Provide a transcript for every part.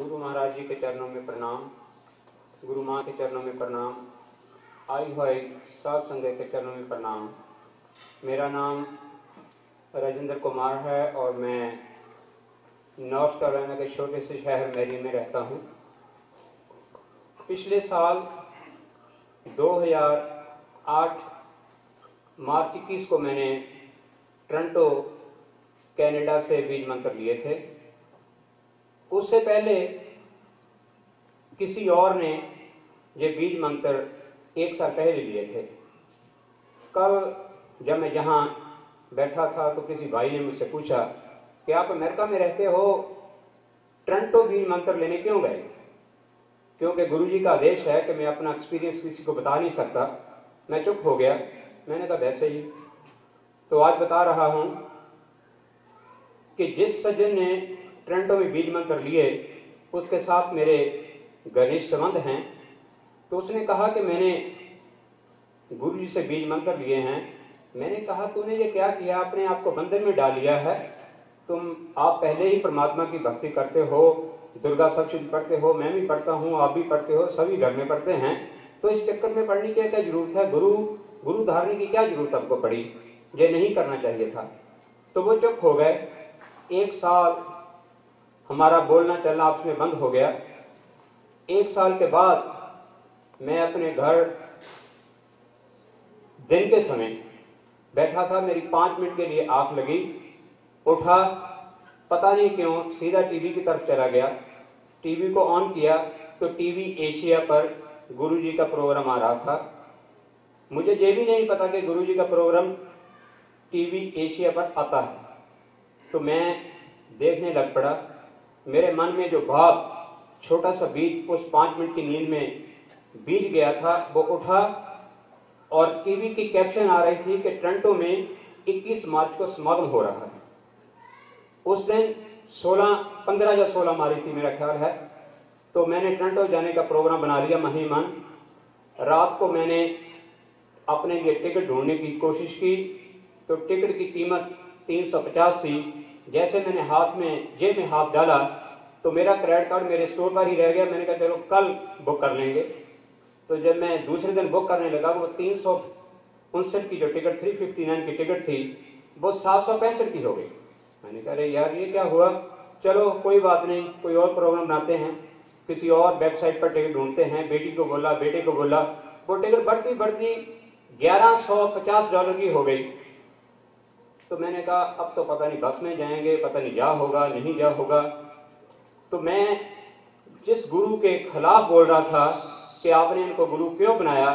गुरु महाराज जी के चरणों में प्रणाम, गुरु माँ के चरणों में प्रणाम, आई हुए साध संगत के चरणों में प्रणाम। मेरा नाम राजेंद्र कुमार है और मैं नॉर्थ कैरोलिना के छोटे से शहर मैरी में रहता हूँ। पिछले साल 2008 मार्च 21 को मैंने टोरंटो कनाडा से बीज मंत्र लिए थे। उससे पहले किसी और ने ये बीज मंत्र 1 साल पहले लिए थे। कल जब मैं यहाँ बैठा था तो किसी भाई ने मुझसे पूछा कि आप अमेरिका में रहते हो, टोरंटो बीज मंत्र लेने क्यों गए? क्योंकि गुरुजी का आदेश है कि मैं अपना एक्सपीरियंस किसी को बता नहीं सकता। मैं चुप हो गया। मैंने कहा वैसे ही। तो आज बता रहा हूं कि जिस सज्जन ने टोरंटो में बीज मंत्र लिए उसके साथ मेरे घनिष्ठ संबंध हैं, तो उसने कहा कि मैंने गुरुजी से बीज मंत्र लिए हैं। मैंने कहा तूने ये क्या किया, अपने आप को बंधन में डाल लिया है। आप पहले ही परमात्मा की भक्ति करते हो, दुर्गा सप्तशती पढ़ते हो, मैं भी पढ़ता हूँ, आप भी पढ़ते हो, सभी घर में पढ़ते हैं, तो इस चक्कर में पढ़ने की क्या जरूरत है? गुरु धारने की क्या जरूरत आपको पड़ी? ये नहीं करना चाहिए था। तो वो चुप हो गए। 1 साल हमारा बोलना चलना आपस में बंद हो गया। 1 साल के बाद मैं अपने घर दिन के समय बैठा था। मेरी 5 मिनट के लिए आंख लगी, उठा, पता नहीं क्यों सीधा टीवी की तरफ चला गया। टीवी को ऑन किया तो टीवी एशिया पर गुरुजी का प्रोग्राम आ रहा था। मुझे ये भी नहीं पता कि गुरुजी का प्रोग्राम टीवी एशिया पर आता है। तो मैं देखने लग पड़ा। मेरे मन में जो भाव, छोटा सा बीज उस 5 मिनट की नींद में बीज गया था, वो उठा और टीवी की कैप्शन आ रही थी कि टोरंटो में 21 मार्च को समागम हो रहा है। उस दिन 15 या 16 मार्च थी मेरा ख्याल है। तो मैंने टोरंटो जाने का प्रोग्राम बना लिया मन ही मन। रात को मैंने अपने लिए टिकट ढूंढने की कोशिश की तो टिकट की कीमत 350 थी। जैसे मैंने जेब में हाथ डाला तो मेरा क्रेडिट कार्ड मेरे स्टोर पर ही रह गया। मैंने कहा चलो कल बुक कर लेंगे। तो जब मैं दूसरे दिन बुक करने लगा, वो 359 की जो टिकट 359 की टिकट थी वो 765 की हो गई। मैंने कहा अरे यार ये क्या हुआ? चलो कोई बात नहीं, कोई और प्रोग्राम बनाते हैं, किसी और वेबसाइट पर टिकट ढूंढते हैं। बेटी को बोला, बेटे को बोला, वो टिकट बढ़ती बढ़ती $1150 की हो गई। तो मैंने कहा अब तो पता नहीं बस में जाएंगे, पता नहीं जा होगा नहीं जा होगा। तो मैं जिस गुरु के खिलाफ बोल रहा था कि आपने इनको गुरु क्यों बनाया,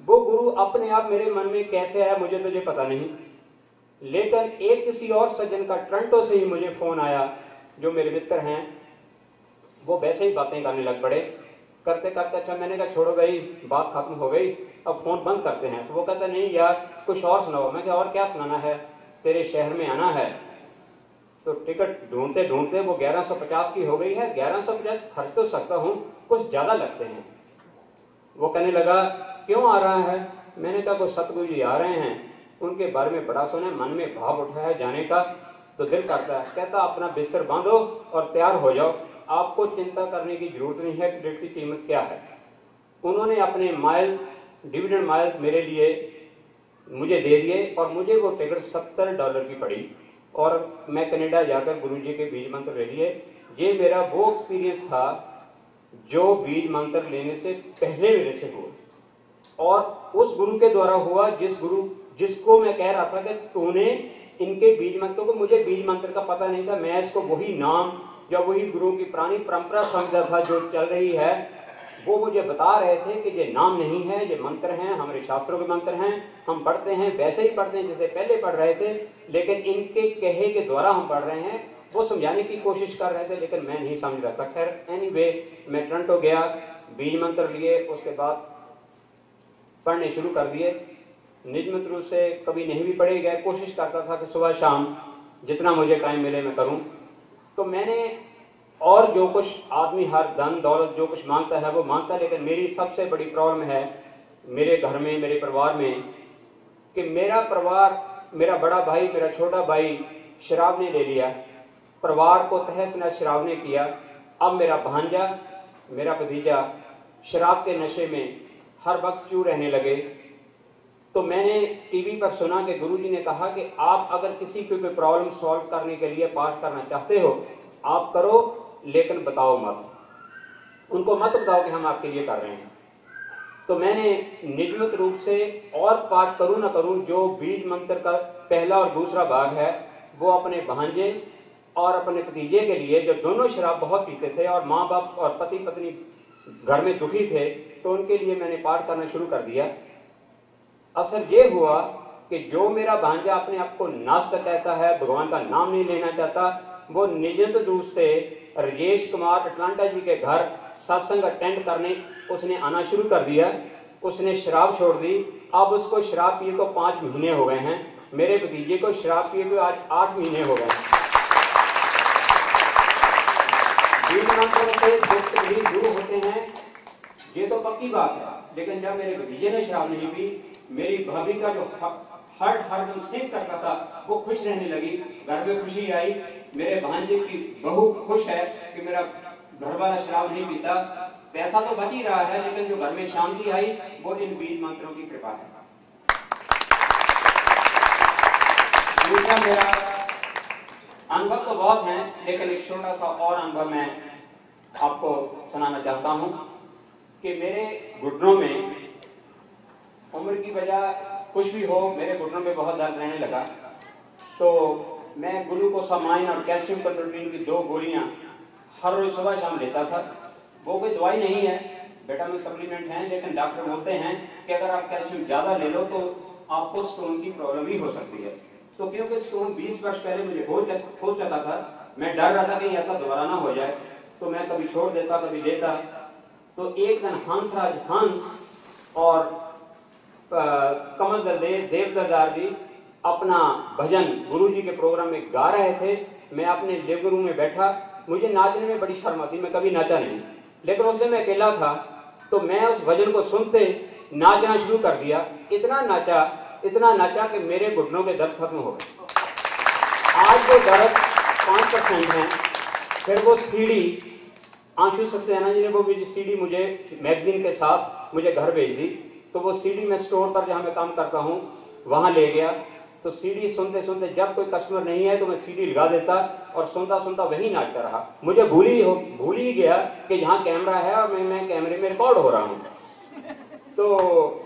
वो गुरु अपने आप मेरे मन में कैसे आया मुझे तो ये पता नहीं। लेकिन एक किसी और सज्जन का टोरंटो से ही मुझे फोन आया, जो मेरे मित्र हैं, वो वैसे ही बातें करने लग पड़े। करते करते अच्छा मैंने कहा छोड़ो भाई, बात खत्म हो गई, अब फोन बंद करते हैं। तो वो कहता नहीं यार कुछ और सुनाओ। मैं क्या और क्या सुनाना है, तेरे शहर में आना है। तो टिकट ढूंढते ढूंढते वो 1150 की हो गई है। 1150 खर्च तो सकता हूँ, कुछ ज्यादा लगते हैं। वो कहने लगा क्यों आ रहा है? मैंने कहा कोई सतगुरु जी आ रहे हैं, उनके बारे में बड़ा सुना, मन में भाव उठा है जाने का, तो दिल करता है। कहता अपना बिस्तर बांधो और तैयार हो जाओ, आपको चिंता करने की जरूरत नहीं है कि टिकट की कीमत क्या है। उन्होंने अपने माइल्स, डिविडेंड माइल्स मेरे लिए मुझे दे दिए और मुझे वो टिकट $70 की पड़ी और मैं कनाडा जाकर गुरुजी के बीज मंत्र ले लिए। ये मेरा वो एक्सपीरियंस था जो बीज मंत्र लेने से पहले मेरे से हुआ और उस गुरु के द्वारा हुआ जिसको मैं कह रहा था कि तूने इनके बीज मंत्रों को, मुझे बीज मंत्र का पता नहीं था। मैं इसको वही नाम या वही गुरु की पुरानी परंपरा समझा था जो चल रही है। वो मुझे बता रहे थे कि ये नाम नहीं है, ये मंत्र हैं, हमारे शास्त्रों के मंत्र हैं, हम पढ़ते हैं वैसे ही पढ़ते हैं जैसे पहले पढ़ रहे थे, लेकिन इनके कहे के द्वारा हम पढ़ रहे हैं। वो समझाने की कोशिश कर रहे थे लेकिन मैं नहीं समझ रहा था। खैर एनीवे मैं टोरंटो गया, बीज मंत्र लिए, उसके बाद पढ़ने शुरू कर दिए। नियमित रूप से कभी नहीं भी पढ़े गए, कोशिश करता था कि सुबह शाम जितना मुझे टाइम मिले मैं करूं। तो मैंने और जो कुछ आदमी हर धन दौलत जो कुछ मांगता है वो मांगता है, लेकिन मेरी सबसे बड़ी प्रॉब्लम है मेरे घर में, मेरे परिवार में, कि मेरा परिवार, मेरा बड़ा भाई, मेरा छोटा भाई शराब ने ले लिया, परिवार को तहस नहस शराब ने किया। अब मेरा भांजा, मेरा भतीजा शराब के नशे में हर वक्त क्यों रहने लगे। तो मैंने टीवी पर सुना कि गुरुजी ने कहा कि आप अगर किसी को कोई प्रॉब्लम सॉल्व करने के लिए पाठ करना चाहते हो आप करो, लेकिन बताओ मत, उनको मत बताओ कि हम आपके लिए कर रहे हैं। तो मैंने नियमित रूप से और पाठ करूं ना करूं, जो बीज मंत्र का पहला और दूसरा भाग है वो अपने भांजे और अपने भतीजे के लिए, जो दोनों शराब बहुत पीते थे और माँ बाप और पति पत्नी घर में दुखी थे, तो उनके लिए मैंने पाठ करना शुरू कर दिया। असर ये हुआ कि जो मेरा भांजा अपने आप को नास्तिक कहता है, भगवान का नाम नहीं लेना चाहता, वो नियमित रूप से राजेश कुमार अटलांटा जी के घर सत्संग अटेंड करने उसने आना शुरू कर दिया। उसने शराब छोड़ दी। अब उसको शराब पिए को 5 महीने हो गए हैं। मेरे भतीजे को शराब पिए को आज 8 महीने हो गए हैं। बीज मंत्रों से दुख तकलीफ दूर होते हैं, ये तो पक्की बात है। लेकिन जब मेरे भतीजे ने शराब नहीं पी, मेरी भाभी का जो हर दम सिंह करता था वो खुश रहने लगी, घर में खुशी आई। मेरे भांजे की बहू खुश है कि मेरा घर वाला शराब नहीं पीता, पैसा तो बच ही रहा है, लेकिन जो घर में शांति आई वो इन बीज मंत्रों की कृपा है। दूसरा मेरा अनुभव तो बहुत है, लेकिन एक छोटा सा और अनुभव मैं आपको सुनाना चाहता हूं कि मेरे घुटनों में उम्र की वजह कुछ भी हो, मेरे घुटनों में बहुत दर्द रहने लगा। तो मैं ग्लूकोसामाइन और कैल्शियम कंट्रोलिन की 2 गोलियां हर रोज सुबह शाम लेता था। वो कोई दवाई नहीं है, विटामिन सप्लीमेंट है, लेकिन डॉक्टर बोलते हैं कि अगर आप कैल्शियम ज्यादा ले लो तो आपको स्टोन की प्रॉब्लम भी हो सकती है। तो क्योंकि स्टोन 20 वर्ष पहले मुझे हो चुका था, मैं डर रहा था कहीं ऐसा दोबारा ना हो जाए, तो मैं कभी छोड़ देता कभी लेता। तो एक दिन हंस और कमल देवदार जी अपना भजन गुरुजी के प्रोग्राम में गा रहे थे। मैं अपने लिविंग रूम में बैठा, मुझे नाचने में बड़ी शर्म आती, मैं कभी नाचा नहीं, लेकिन उस दिन मैं अकेला था। तो मैं उस भजन को सुनते नाचना शुरू कर दिया। इतना नाचा कि मेरे घुटनों के दर्द खत्म हो गए। आज वो दर्द 5% है। फिर वो सीडी आंशु सक्सेना जी ने वो सीडी मुझे मैगजीन के साथ मुझे घर भेज दी। तो वो सीडी मैं स्टोर पर जहां मैं काम करता हूं वहां ले गया। तो सीडी सुनते सुनते जब कोई कस्टमर नहीं है तो मैं सीडी लगा देता और सुनता सुनता वही नाचता रहा। मुझे भूल ही गया कि यहाँ कैमरा है और मैं कैमरे में रिकॉर्ड हो रहा हूँ। तो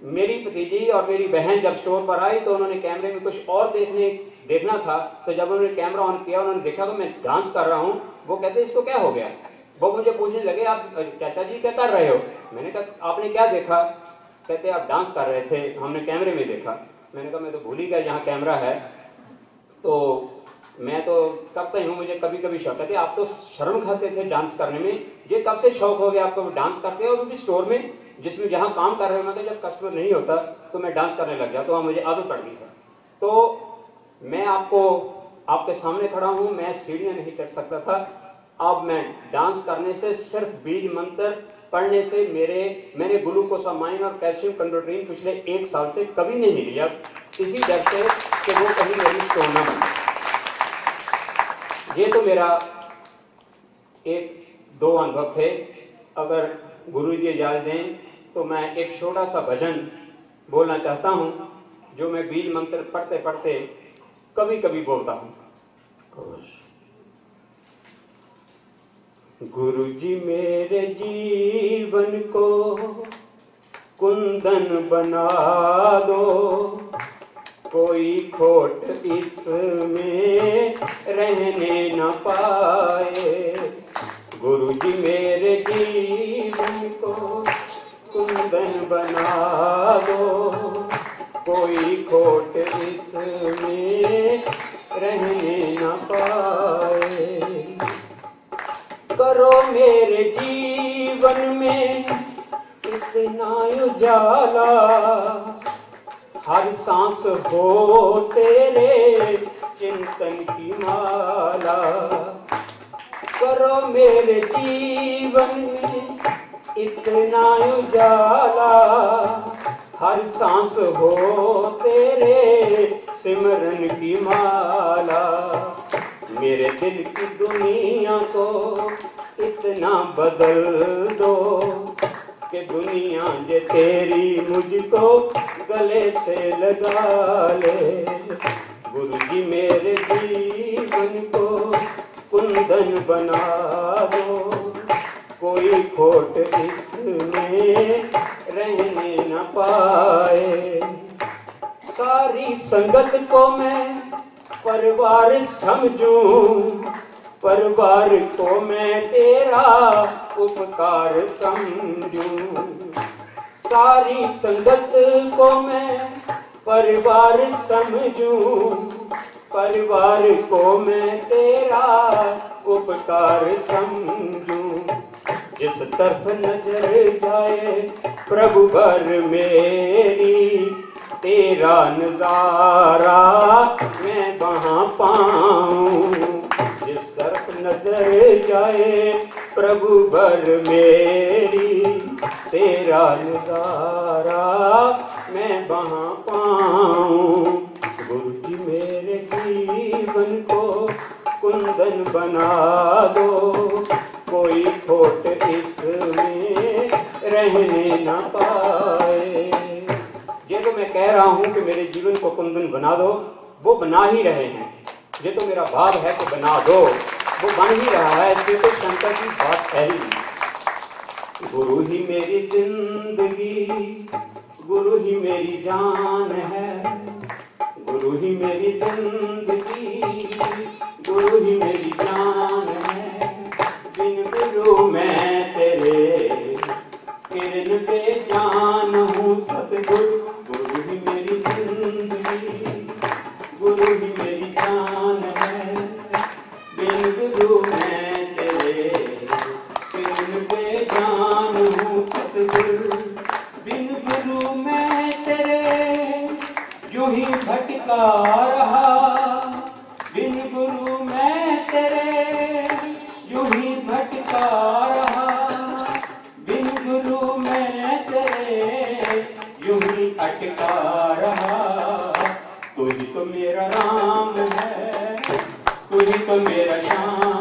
मेरी भतीजी और मेरी बहन जब स्टोर पर आई तो उन्होंने कैमरे में कुछ और देखना था। तो जब उन्होंने कैमरा ऑन किया, उन्होंने देखा तो मैं डांस कर रहा हूँ। वो कहते इसको क्या हो गया। वो मुझे पूछने लगे आप चाचा जी क्या कर रहे हो। मैंने कहा आपने क्या देखा। कहते आप डांस कर रहे थे, हमने कैमरे में देखा। मैंने कहा मैं तो भूल ही गया यहाँ कैमरा है, तो मैं तो करता ही हूँ, मुझे कभी कभी शौक। कहते आप तो शर्म खाते थे डांस करने में, ये कब से शौक हो गया आपको डांस करते हो। और भी स्टोर में जिसमें जहाँ काम कर रहे हो, मैं जब कस्टमर नहीं होता तो मैं डांस करने लग गया, तो वहाँ मुझे आदत पड़ गई है। तो मैं आपके सामने खड़ा हूँ, मैं सीढ़ियाँ नहीं चढ़ सकता था। अब मैं डांस करने से, सिर्फ बीज मंत्र पढ़ने से मैंने ग्लूकोसामाइन और कैल्शियम कंट्रोलिन पिछले 1 साल से कभी नहीं लिया, इसी डर से कि वो कहीं मेरी स्टोन ना बने। ये तो मेरा 1-2 अनुभव थे। अगर गुरु जी इजाजत दें तो मैं एक छोटा सा भजन बोलना चाहता हूं, जो मैं बीज मंत्र पढ़ते पढ़ते कभी कभी बोलता हूं। गुरु जी मेरे जीवन को कुंदन बना दो, कोई खोट इसमें रहने न पाए। गुरु जी मेरे जीवन को कुंदन बना दो, कोई खोट इसमें रहने न पाए। करो मेरे जीवन में इतना उजाला, हर सांस हो तेरे चिंतन की माला। करो मेरे जीवन में इतना उजाला, हर सांस हो तेरे सिमरन की माला। मेरे दिल की दुनिया को इतना बदल दो कि दुनिया जे तेरी मुझको गले से लगा ले। गुरु जी मेरे जीवन को कुंदन बना दो, कोई खोट इसमें रहने न पाए। सारी संगत को मैं परिवार समझूं, परिवार को मैं तेरा उपकार समझूं। सारी संगत को मैं परिवार समझूं, परिवार को मैं तेरा उपकार समझूं। जिस तरफ नजर जाए प्रभु भर मेरी, तेरा नजारा मैं वहां पाऊं। जिस तरफ नजर जाए प्रभु भर मेरी, तेरा नजारा मैं वहां पाऊं। गुरु जी मेरे जीवन को कुंदन बना दो, कोई खोट इसमें रहने न पाए। ये तो मैं कह रहा हूं कि मेरे जीवन को कुंदन बना दो, वो बना ही रहे हैं। ये तो मेरा भाव है कि बना दो, वो बन ही रहा है। इसलिए तो शंकर की बात है ही। गुरु ही मेरी जिंदगी, गुरु ही मेरी जान है। गुरु ही मेरी जिंदगी, गुरु ही मेरी जान है। बिन गुरु मैं तेरे किरण पे जान हूँ सतगुरु। गुरु ही मेरी जिंदगी, गुरु ही मेरी जान है। बिन गुरु मैं तेरे किरण पे जान हूँ सतगुरु। बिन गुरु मैं तेरे यूं ही भटका रहा। बिन गुरु मैं तेरे यूं ही भटका रहा। बिन गुरु मैं तेरे यूं ही अटका रहा। तू ही तो मेरा राम है, तू ही तो मेरा श्याम